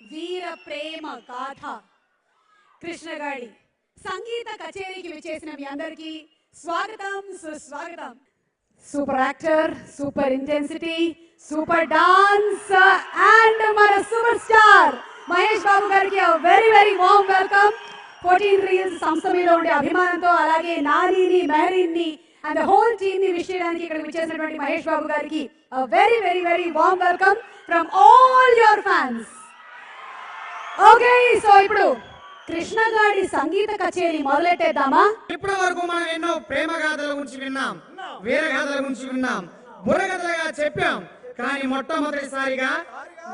వీర ప్రేమ గాథ కృష్ణగాడి సంగీత కచేరీకి విచ్చేసిన మీ అందరికీ స్వాగతం సుస్వాగతం. Super actor, super intensity, super dance and మన సూపర్ స్టార్ మహేష్ బాబు గారికి very very warm welcome. 14 reels సంస్థ మీద ఉండే అభిమానంతో అలాగే నానిని, మెహరీన్ని అండ్ ద హోల్ టీమ్ ని విష్ చేయడానికి ఇక్కడ విచ్చేసినటువంటి మహేష్ బాబు గారికి very very very warm welcome from all your fans. Okay, so ఇప్పుడు కృష్ణగాడి సంగీత కచేరీ మొదలెట్టేద్దామా? ఇప్పటి వరకు మనం ఎన్నో ప్రేమ గాథల గురించి విన్నాం, వీర గాథల గురించి విన్నాం, బుర్రగాథలుగా చెప్పాం. కానీ మొట్టమొదటిసారిగా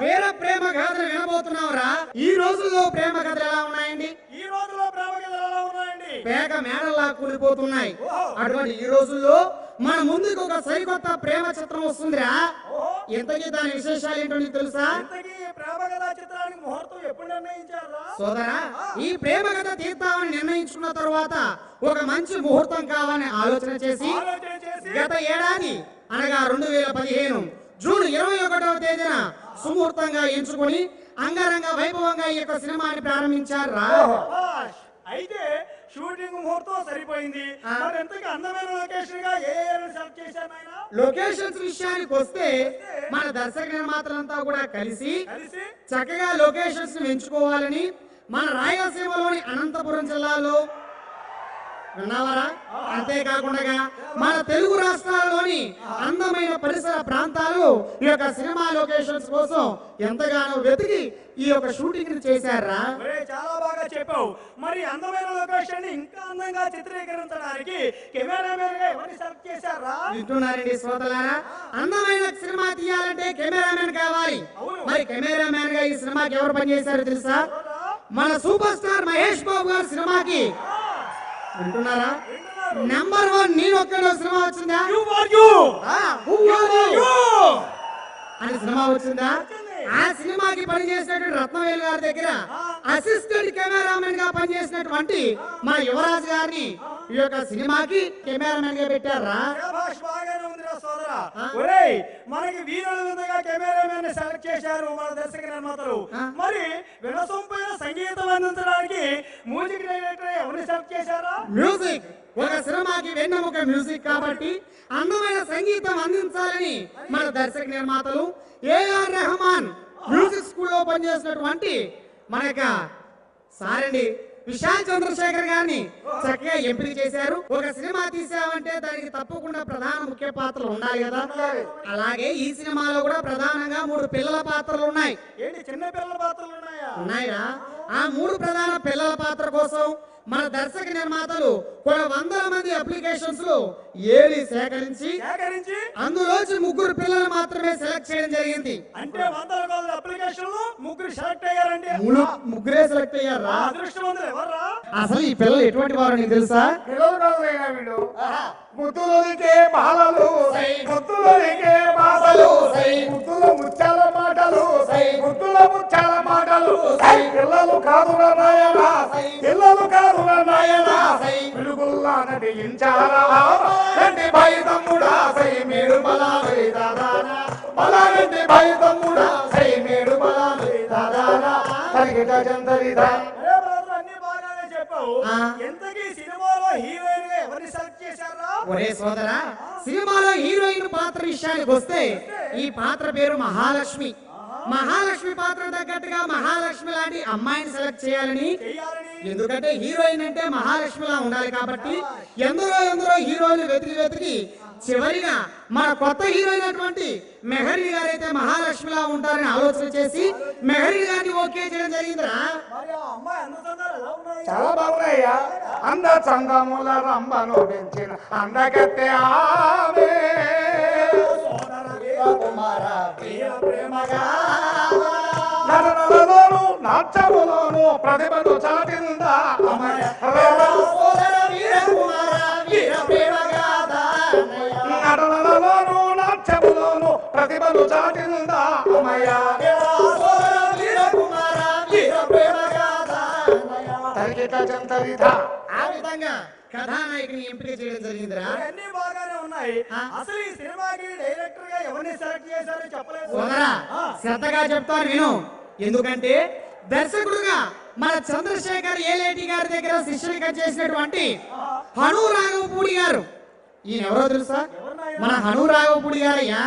వీర ప్రేమ గాథలు వినబోతున్నావురా. ఈ రోజుల్లో ప్రేమ కథలు ఎలా ఉన్నాయండి? పేక మేడల్లా కూలిపోతున్నాయి. అటువంటి ఈ రోజుల్లో మన ముందుకు ఒక సరికొత్త ప్రేమ చిత్రం వస్తుందిరా. ఇంతకీ దాని విశేషాలు ఏంటో నీకు తెలుసా? సోదరా, ఈ ప్రేమ కథ తీద్దామని నిర్ణయించుకున్న తర్వాత ఒక మంచి ముహూర్తం కావాలని ఆలోచన చేసి గత ఏడాది అనగా 2015 జూన్ 21వ తేదీన సుముహూర్తంగా ఎంచుకొని అంగరంగ వైభవంగా ఈ యొక్క సినిమాని ప్రారంభించారా. అయితే షూటింగ్ ముహూర్తం సరిపోయింది. మరి ఎంతకి అందమైన లొకేషన్ గా ఏ సెలెక్ట్ చేశారు నాయన? లొకేషన్స్ విషయానికి వస్తే మన దర్శక నిర్మాతలంతా కూడా కలిసి చక్కగా లొకేషన్స్ ఎంచుకోవాలని మన రాయలసీమలోని అనంతపురం జిల్లాలో విన్నావరా, అంతేకాకుండా మన తెలుగు రాష్ట్రాల్లోని అందమైన పరిసర ప్రాంతాలు ఈ యొక్క సినిమా లొకేషన్స్ కోసం ఎంతగానో వెతికి ఈ యొక్క షూటింగ్ ని చేశారా. చాలా బాగా చెప్పావు. మరి అందమైన లొకేషన్ ఇంకా అందంగా చిత్రీకరించడానికి కెమెరామెన్ గా ఎవరిని సెలెక్ట్ చేశారా? వింటున్నారండి శ్రోతలారా, అందమైన సినిమా తీయాలంటే కెమెరామెన్ కావాలి. మరి కెమెరామెన్ గా ఈ సినిమాకి ఎవరు పనిచేశారో తెలుసా? మన సూపర్ స్టార్ మహేష్ బాబు గారి సినిమాకి వింటున్నారా, నెంబర్ 1 నేను ఒక్కడో సినిమా వచ్చిందా? అని సినిమా వచ్చిందా? ఆ సినిమాకి పనిచేసినటువంటి రత్నవేలు గారి దగ్గర అసిస్టెంట్ కెమెరామెన్ గా పనిచేసినటువంటి మన యువరాజ్ గారిని ఈ యొక్క సినిమాకి కెమెరామెన్ గా పెట్టారా. మనకి వీరుల విధంగా కెమెరామెన్ సెలెక్ట్ చేశారు మన దర్శక నిర్మాతలు. మరి వినసొంపైన సంగీతం అందించడానికి మ్యూజిక్ డైరెక్టర్ ఎవరిని సెలెక్ట్ చేశారా? మ్యూజిక్ ఒక సినిమాకి వెన్నెముక మ్యూజిక్ కాబట్టి అందమైన సంగీతం అందించాలని మన దర్శక నిర్మాతలు ఏఆర్ రెహమాన్ మ్యూజిక్ స్కూల్లో పనిచేసినటువంటి మన యొక్క సారండి విశాల్ చంద్రశేఖర్ గారిని చక్కగా ఎంపిక చేశారు. ఒక సినిమా తీసామంటే దానికి తప్పకుండా ప్రధాన ముఖ్య పాత్రలు ఉండాలి కదా. అలాగే ఈ సినిమాలో కూడా ప్రధానంగా 3 పిల్లల పాత్రలు ఉన్నాయి. ఏంటి, చిన్న పిల్లల పాత్రలు ఉన్నాయా? ఆ 3 ప్రధాన పిల్లల పాత్ర కోసం మన దర్శక నిర్మాతలు కొన్ని వందల మంది అప్లికేషన్స్ లో ఏలి సేకరించి అందులోంచి 3 పిల్లలు మాత్రమే సెలెక్ట్ చేయడం జరిగింది. అంటే వందల కొద్ది అప్లికేషన్లు 3 సెలెక్ట్ అయ్యారండి. 3 సెలెక్ట్ అయ్యారా? అదృష్టవంతులు ఎవర్రా? అసలు ఈ పిల్లలు ఎటువంటి వారు నీకు తెలుసా? ముద్దులకే బాలలు, ముద్దులకే బాసలు, ముద్దుల ముచ్చాల మాటలు, ముద్దుల ముచ్చాల మాటలు, పిల్లలు కాదు నాయన, పిల్లలు కాదు నాయన, పిలుగుల్లా నటించారా రెడ్డి భాయి తమ్ముడా, సై మేడు బలాలై దాదానా, బలారెడ్డి భాయి తమ్ముడా, సై మేడు బలాలై దాదానా, తరిగిట చందరిదా. ఒరే సోదరా, సినిమాలో హీరోయిన్ పాత్ర విషయానికి వస్తే ఈ పాత్ర పేరు మహాలక్ష్మి. మహాలక్ష్మి పాత్ర తగ్గట్టుగా మహాలక్ష్మి లాంటి అమ్మాయిని సెలెక్ట్ చేయాలని, ఎందుకంటే హీరోయిన్ అంటే మహాలక్ష్మిలా ఉండాలి కాబట్టి ఎందరో హీరోయిన్ వెతికి చివరిగా మన కొత్త హీరోయిన్ అటువంటి మెహరీ గారైతే మహాలక్ష్మిలా ఉంటారని ఆలోచన చేసి మెహరీ గారిని ఓకే చేయడం జరిగిందిరా. చాలా బాగున్నాయ్యా. అంద చందముల రంబను పెంచిన అందగత్తె ఆమె, నటనలోను నాట్యములోను ప్రతిభను చాటిందా నటనలోను నాట్యములోను ప్రతిభను చాటిందా ఆ విధంగా కథానాయకుని ఎంపిక చేయడం జరిగిందిరా. అన్ని బాగానే ఉన్నాయి. అసలు ఈ సినిమాకి డైరెక్టర్ గా ఎవరిని సెలెక్ట్ చేశారో చెప్పలేదు. శ్రద్ధగా చెప్తాను విను. ఎందుకంటే దర్శకుడుగా మన చంద్రశేఖర్ ఏలేటి గారి దగ్గర శిష్యుడిగా చేసినటువంటి హను రాఘవపూడి గారు. ఈయన ఎవరో తెలుసా? మన హను రాఘవపూడి గారయ్యా.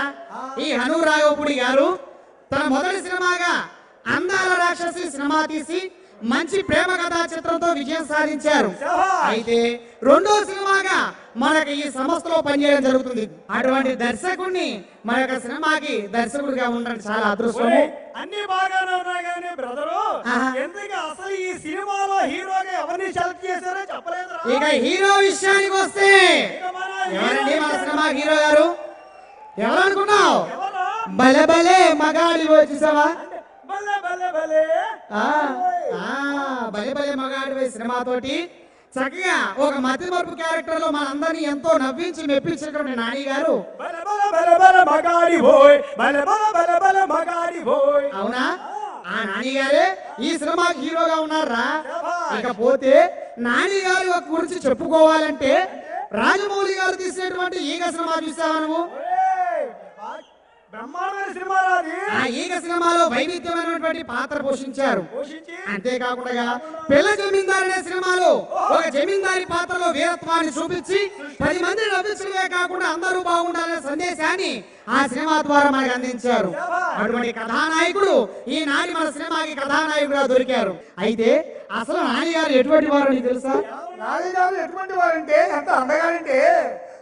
ఈ హను రాఘవపూడి గారు తన మొదటి సినిమాగా అందాల రాక్షసి సినిమా తీసి మంచి ప్రేమ కథా చిత్రంతో విజయం సాధించారు. అయితే రెండో సినిమాగా మనకి ఈ సంస్థలో పనిచేయడం జరుగుతుంది. అటువంటి దర్శకుడిని మన యొక్క సినిమాకి దర్శకుడిగా ఉండడం చాలా అదృష్టము. అన్ని బాగానే ఉన్నాయి కానీ బ్రదరు, ఎందుకు అసలు ఈ సినిమాలో హీరోగా ఎవరిని సెలెక్ట్ చేశారో చెప్పలేదు. ఇక హీరో విషయానికి వస్తే ఎవరండి మన సినిమా హీరో గారు? ఎవరు అనుకున్నావు? భలే భలే మగాడి వచ్చేసావా? భలే భలే మగాడి సినిమాతోటి చక్కగా ఒక మధ్యమరపు క్యారెక్టర్ లో మనందరినీ ఎంతో నవ్వించి మెప్పించినటువంటి నాని గారు. అవునా? ఆ నాని గారే ఈ సినిమాకి హీరోగా ఉన్నారా? ఇకపోతే నాని గారి గురించి చెప్పుకోవాలంటే రాజమౌళి గారు తీసినటువంటి ఈగ సినిమా చూసావా నువ్వు? ఆ ఈగ సినిమాలో వైవిధ్యమైనటువంటి పాత్ర పోషించారు. అంతేకాకుండా పిల్ల జమీందారు అనే సినిమాలో ఒక జమీందారి పాత్రలో వీరత్వాన్ని చూపించి 10 మంది నవ్వించడమే కాకుండా అందరూ బాగుండాలనే సందేశాన్ని ఆ సినిమా ద్వారా మనకు అందించారు. అటువంటి కథానాయకుడు ఈ నాని మన సినిమాకి కథానాయకుడుగా దొరికారు. అయితే అసలు నాని గారు ఎటువంటి వారు నీకు తెలుసా? నాని గారు ఎటువంటి వారంటే ఎంత అందగారంటే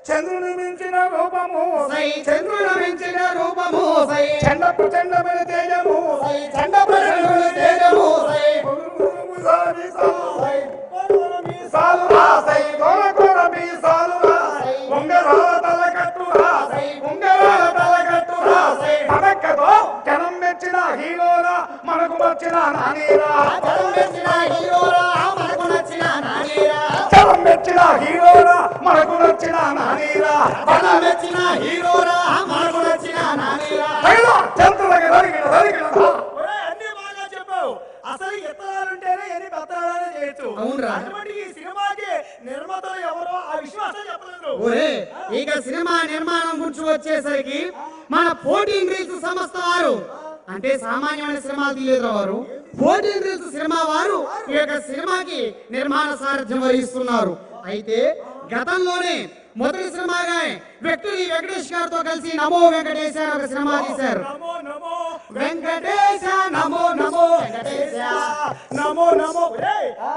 చంద్రుని మించిన రూపము చంద్రుని మించిన రూపము చండపు చండమైన తేజము చండపు తేజము ఉంగరాల తలకట్టు తనక్కతో జనం మెచ్చిన హీరోలా మనకు నచ్చిన నానీరా జనం మెచ్చిన హీరోలా మనకు నచ్చిన నానీరా జనం మెచ్చిన హీరోలా మనకు నచ్చిన నానీరా జనం మెచ్చిన హీరోలా మనకు నచ్చిన నానీరా చంద్రులకి దొరికిన అన్ని బాగా చెప్పావు. అసలు ఎత్తనాలుంటేనే ఎన్ని పెత్తనాలనే చేయొచ్చు. అవునురా. అటువంటి ఈ సినిమాకి నిర్మాతలు ఎవరో ఆ విషయం అసలు చెప్పలేదు. ఒరే ఇక సినిమా నిర్మాణం గురించి వచ్చేసరికి మన 14 రీల్స్ సంస్థ వారు, అంటే సామాన్యమైన సినిమాలు తీయలేదు వారు, 14 రీల్స్ సినిమా వారు ఈ యొక్క సినిమాకి నిర్మాణ సారథ్యం వహిస్తున్నారు. అయితే గతంలోనే మొదటి సినిమాగా వ్యక్తులు వెంకటేష్ గారితో కలిసి నమో వెంకటేశ ఒక సినిమా తీశారు. నమో నమో వెంకటేశ నమో నమో వెంకటేశ నమో నమో.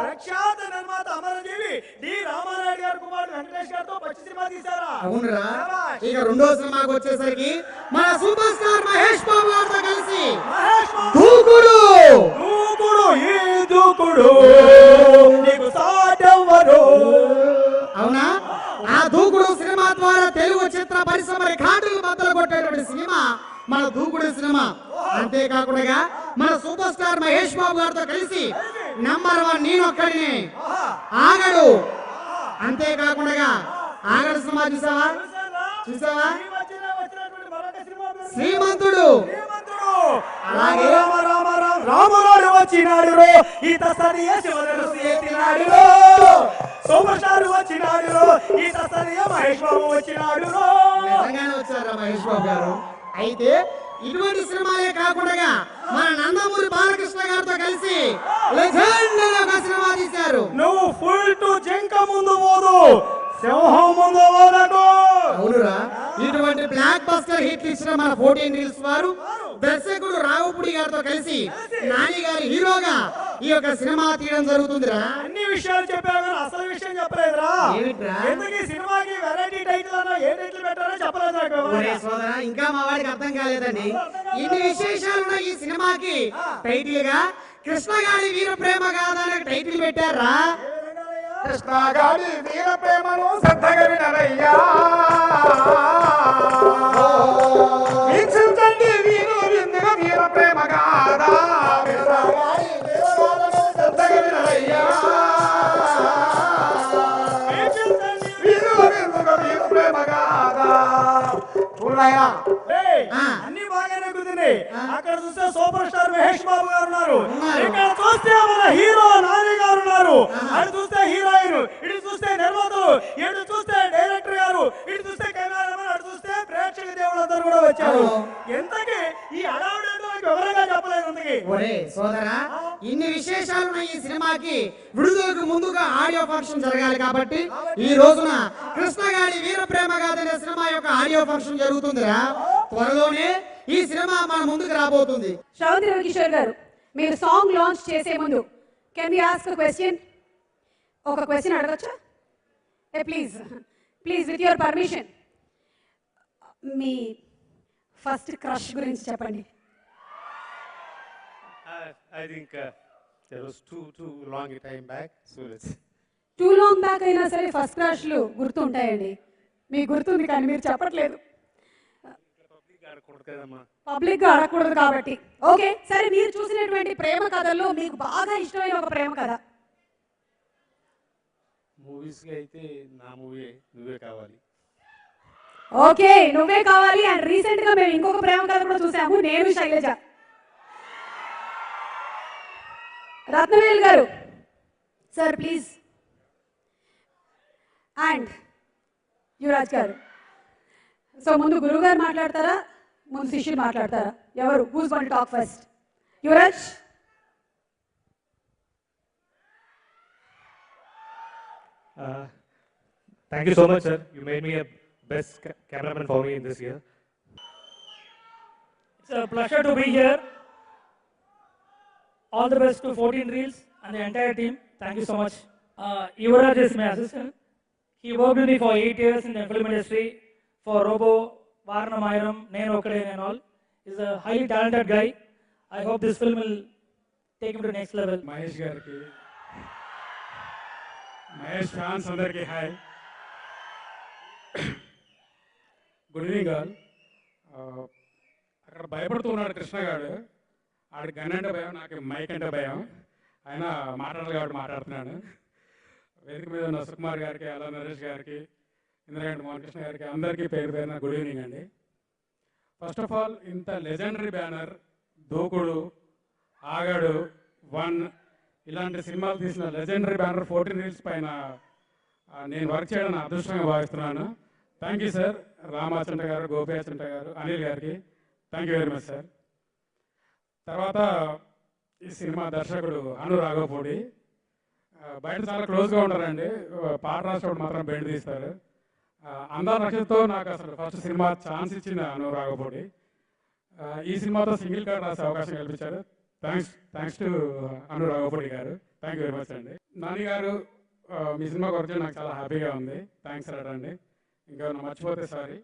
ప్రఖ్యాత నిర్మాత అమరజీవి డి రామారాయుడు గారు కుమారుడు వెంకటేష్ గారితో పచ్చి సినిమా తీశారా? అవునురా. ఇక రెండో సినిమాకి వచ్చేసరికి మన సూపర్ స్టార్ మహేష్ బాబు గారితో కలిసి దూకుడు దూకుడు ఈ దూకుడు నీకు సాటెవ్వరు. అవునా? ఆ దూకుడు సినిమా ద్వారా తెలుగు చిత్ర పరిశ్రమ రికార్డులు బద్దలు కొట్టేటువంటి సినిమా మన దూకుడు సినిమా. అంతేకాకుండా మన సూపర్ స్టార్ మహేష్ బాబు గారితో కలిసి నంబర్ 1 నేనొక్కడిని, ఆగడు. అంతేకాకుండా ఆగడు సినిమా చూసావా? శ్రీమంతుడు. అలాగే రాముడు వచ్చినాడు రో ఈత సరియ శివధనుసు ఎత్తినాడు రో. సూపర్ స్టార్ వచ్చినాడు రో ఈత సరియ మహేష్ బాబు వచ్చినాడు రో. నిజంగానే వచ్చారా మహేష్ బాబు గారు? అయితే ఇటువంటి సినిమాలే కాకుండా మన నందమూరి బాలకృష్ణ గారితో కలిసి లెజెండ్ అనే ఒక సినిమా తీశారు. నువ్వు ఫుల్ టు జింక ముందు పోదు, సింహం ముందు పోదకు. అవునురా. ఇటువంటి బ్లాక్ బస్టర్ హిట్ ఇచ్చిన మన 14 రీల్స్ వారు దర్శకుడు రాఘవపూడి గారితో కలిసి నాని గారి హీరోగా ఈ యొక్క సినిమా తీయడం జరుగుతుందిరా. అన్ని విషయాలు చెప్పావు కానీ అసలు విషయం చెప్పలేదురా. ఏమిట్రా? ఎందుకు ఈ సినిమాకి వెరైటీ టైటిల్ అన్నా ఏ టైటిల్ పెట్టారో చెప్పలేదు నాకు. ఒరే సోదరా, ఇంకా మా వాడికి అర్థం కాలేదండి. ఇన్ని విశేషాలున్న ఈ సినిమాకి టైటిల్ గా కృష్ణగాడి వీర ప్రేమ గాథ అనే టైటిల్ పెట్టారా? కృష్ణగాడి వీర ప్రేమను శ్రద్ధగా వినరయ్యా. వీక్షించండి వీరు విందుగా వీర ప్రేమ గాథ. శ్రద్ధగా వినరయ్యా. వీరు విందుగా వీర ప్రేమ గాథ. చూడయ్యా, అన్ని బాగానే కుదిరి. అక్కడ చూస్తే సూపర్ స్టార్ మహేష్ బాబు గారు ఉన్నారు, ఇక్కడ చూస్తే మన హీరో నాని గారు ఉన్నారు, అటు చూస్తే హీరోయిన్, ఇటు చూస్తే నిర్మాతలు, ఇటు చూస్తే డైరెక్టర్ గారు, ఇటు చూస్తే కెమెరామెన్, అటు చూస్తే ప్రేక్షక దేవుడు అందరూ కూడా వచ్చారు. ఎంతకి ఈ అడావుడు వివరంగా చెప్పలేదు. రాలేదు అంతకి. ఒరే సోదరా, ఇన్ని విశేషాలున్న ఈ సినిమాకి విడుదలకు ముందుగా ఆడియో ఫంక్షన్ జరగాలి కాబట్టి ఈ రోజున కృష్ణగాడి వీర ప్రేమ గాథ అనే సినిమా యొక్క ఆడియో ఫంక్షన్ జరుగుతుందిరా. త్వరలోనే ఈ సినిమా మన ముందుకు రాబోతుంది. శ్రవంతి రవికిషోర్ గారు, మీరు సాంగ్ లాంచ్ చేసే ముందు కెన్ వి ఆస్క్ క్వశ్చన్? ఒక క్వశ్చన్ అడగచ్చా? Please please with your permission. మీ ఫస్ట్ క్రష్ గురించి చెప్పండి. I think there was too long a time back, so let's. Two long back అయినా సరే ఫస్ట్ క్రష్లు గుర్తుంటాయండి. మీకు గుర్తుంది కానీ మీరు చెప్పట్లేదు. పబ్లిక్ గా అడగకూడదు కాబట్టి. ఓకే, సరే, మీరు చూసినటువంటి ప్రేమ కథల్లో మీకు బాగా ఇష్టమైన ఒక ప్రేమ కథ? మూవీస్ అయితే నా మూవీ నువ్వే కావాలి. ఓకే, నువ్వే కావాలి. అండ్ రీసెంట్ గా మేము ఇంకొక ప్రేమ కథ కూడా చూసాము, నేను శైలజ. రత్నవేల్ గారు సార్ ప్లీజ్. అండ్ యువరాజ్ గారు. సో ముందు గురువు గారు మాట్లాడతారా, ముందు శిష్యులు మాట్లాడతారా? ఎవరు? Who's going to talk first? Yuvraj. Thank you so much, sir. You made me a best cameraman for me in this year. It's a pleasure to be here. All the best to 14 Reels and the entire team. Thank you so much. Yuvraj is my assistant. He worked with me for 8 years in the film industry for Robo, Varnamayram, Nenu Okade and all. He's a highly talented guy. I hope this film will take him to the next level. Mahesh గారికి, Mahesh fans అందరికీ hi. Good evening all. అక్కడ భయపడుతున్నాడు కృష్ణగాడు. ఆడికి gun అంటే భయం, నాకు mic అంటే భయం. ఆయన మాట్లాడాలి కాబట్టి మాట్లాడుతున్నాను. వేదిక మీద ఉన్న సుకుమార్ గారికి, అలా నరేష్ గారికి, ఇంద్రగంటి మోహన్ కృష్ణ గారికి అందరికీ పేరు పేరున గుడ్ ఈవినింగ్ అండి. ఫస్ట్ ఆఫ్ ఆల్, ఇంత లెజెండరీ బ్యానర్ దూకుడు, ఆగాడు, వన్ ఇలాంటి సినిమాలు తీసిన లెజెండరీ బ్యానర్ 14 రీల్స్ పైన నేను వర్క్ చేయడం నా అదృష్టంగా భావిస్తున్నాను. Thank you sir. రామాచంట గారు, గోపియాచంట గారు, అనిల్ గారికి thank you very much sir. తర్వాత ఈ సినిమా దర్శకుడు అను రాఘవపూడి. బయట చాలా క్లోజ్గా ఉంటారండి, పాట రాసినప్పుడు మాత్రం బెండ్ తీస్తారు. అందాల రక్షతో నాకు అసలు ఫస్ట్ సినిమా ఛాన్స్ ఇచ్చింది అను రాఘవపూడి. ఈ సినిమాతో సింగిల్ కార్డ్ రాసే అవకాశం కల్పించారు. థ్యాంక్స్ టు అను రాఘవపూడి గారు. థ్యాంక్ యూ వెరీ మచ్ అండి. నాని గారు, మీ సినిమా గురించి నాకు చాలా హ్యాపీగా ఉంది. థ్యాంక్స్ అండి. ఇంకా మర్చిపోతే సారీ.